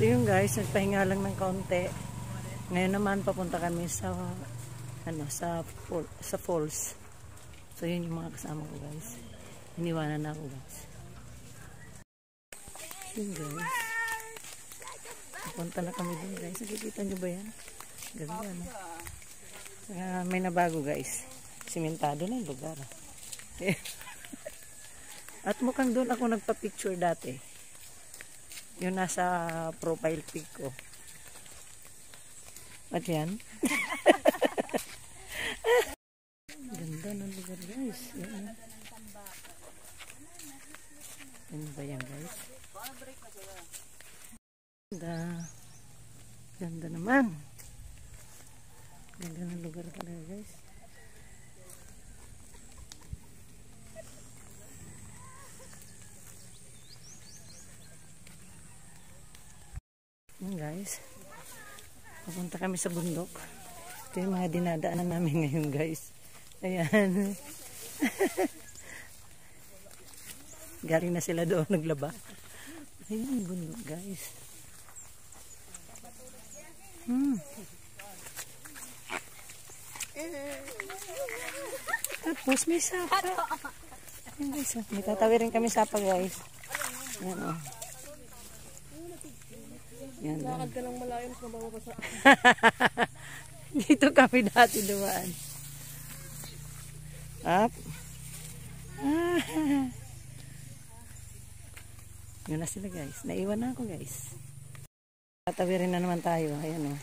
So yun guys, nagpahinga lang ng kaunti. Ngayon naman papunta kami sa sa falls. So yun yung mga kasama ko guys. Iniwanan na ako guys. Yun guys. Papunta na kami dun guys. Nakikita nyo ba yan? Ganda no? May nabago guys. Simentado na yung lugar. At mukhang doon ako nagpa-picture dati. Yung nasa profile pic ko. At yan. Ganda ng lugar guys. Yan. Ano ba yan guys? Ganda. Ganda naman. Ganda ng lugar talaga guys. Yan guys. Papunta kami sa bundok. Ito yung mga dinadaanan namin ngayon guys. Ayan. Galing na sila doon naglaba. Ayan yung bundok guys. Tapos may sapa. Ayan guys. May tatawirin kami sapa guys. Ayan o. Yan. Lakad ka lang malayo, mas mabawa pa sa... Dito kami dati dumaan. Up. Yun na sila guys. Naiwan na ako guys. Tatawirin na naman tayo. Ayan o.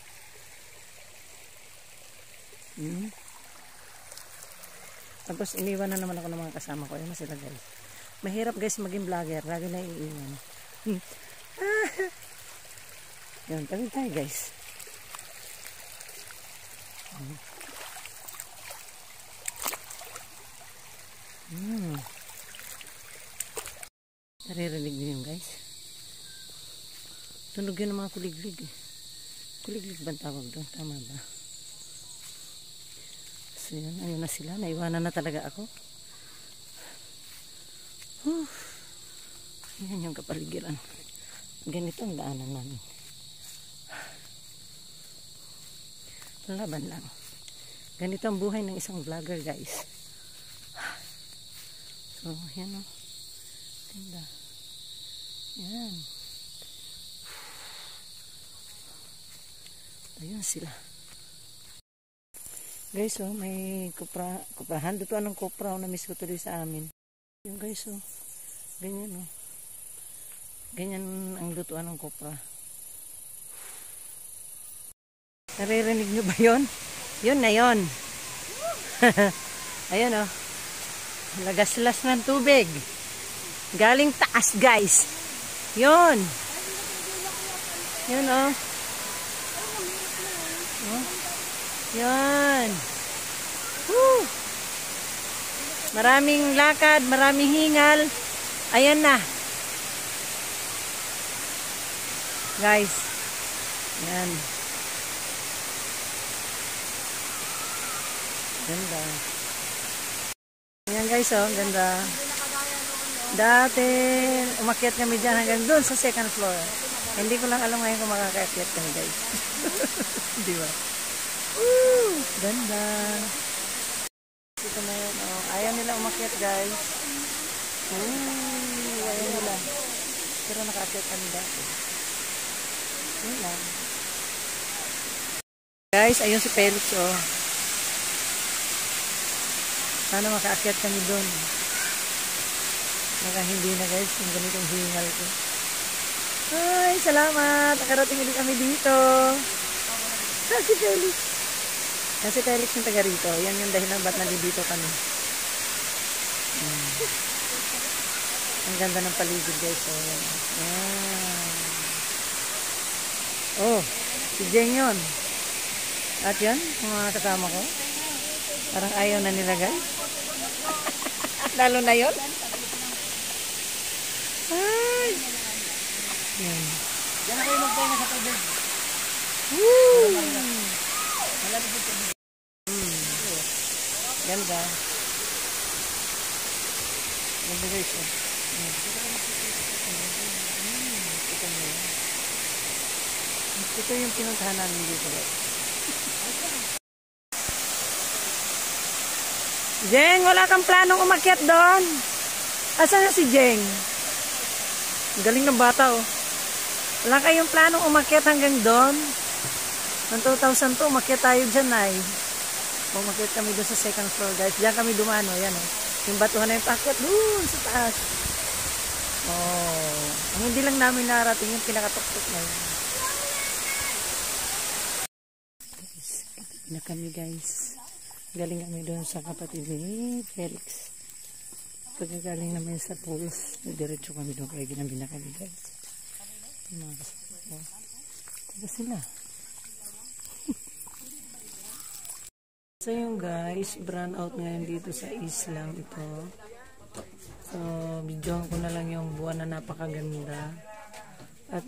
Tapos iniwan na naman ako ng mga kasama ko. Ayan na sila guys. Mahirap guys maging vlogger. Lagi na iiwan. Yan, tawid tayo guys. Naririnig nyo yun guys. Tunog yun ng mga kuliglig. Kuliglig ba ang tawag doon? Tama ba? So yun, ayun na sila. Naiwanan na talaga ako. Yan yung kapaligiran. Ganito ang daanan namin. Laban lang. Ganito ang buhay ng isang vlogger guys. So, yan o. Ganda. Yan. Ayun sila. Guys o, may kuprahan. Dutuan ng kupra o na-miss ko tuloy sa amin. Yung guys o. Ganyan o. Ganyan ang dutuan ng kupra. Naririnig nyo ba yun? Yun na yun. Ayan o. Lagaslas ng tubig. Galing taas guys. Yun. Yun o. Yun. Woo. Maraming lakad, maraming hingal. Ayan na. Guys. Yan. Ganda. Ayan guys, oh, ganda. Dati, umakyat kami dyan hanggang doon sa second floor. Hindi ko lang alam ngayon kung makakakyat kami guys. Di ba? Woo! Ganda. Dito na yun, oh. Ayaw nila umakyat guys. Ayaw nila. Pero nakaakyat kami dati. Yun lang. Guys, ayun si Felix, oh. Sana makaakyat kami doon. Baka hindi na guys, yung ganitong hingal ko. Ay, salamat! Nakarating ulit kami dito. Si Felix. Si Felix yung taga rito. Yan yung dahilan ba't nandito kami. Ang ganda ng paligid guys. Oh, yan. Oh, si Jeng yun. At yan, mga kasama ko. Parang ayaw na nila guys. Lalo na yun. Ay. Yan. Yan ako yung magpahinga sa tubig. Woo! Malamig yung tubig. Ganda. Ganda guys. Ito yung pinuntahan namin dito guys. Jeng, wala kang planong umakyat doon? Asan na si Jeng? Galing ng bata oh. Wala kayong planong umakyat hanggang doon? Noong 2002, umakyat tayo dyan ay. Umakyat kami doon sa second floor guys. Diyan kami dumano, yan oh. Yung batuhan na yung pakyat doon sa taas. Oh, ang hindi lang namin narating yung pinakatuktok na yun. Na kami guys. Galing kami doon sa kapatid ni Felix. Pagkagaling namin sa pools, diretso kami doon kaya ginabi na kami guys. Mga kasama ko. Taga sila. So yung guys, brown out ngayon dito sa islang ito. So, videohan ko na lang yung buwan na napakaganda. At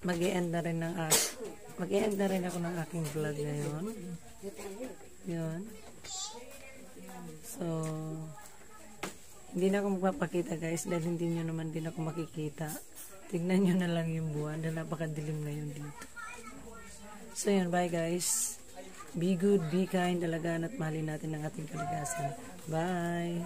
mag-i-end na rin ako ng aking vlog ngayon. Yun. So, hindi na ako magpapakita guys dahil hindi nyo naman din ako makikita. Tignan nyo na lang yung buwan na napakadilim ngayon dito. So yun, bye guys. Be good, be kind, alagaan at mahalin natin ang ating kalikasan. Bye!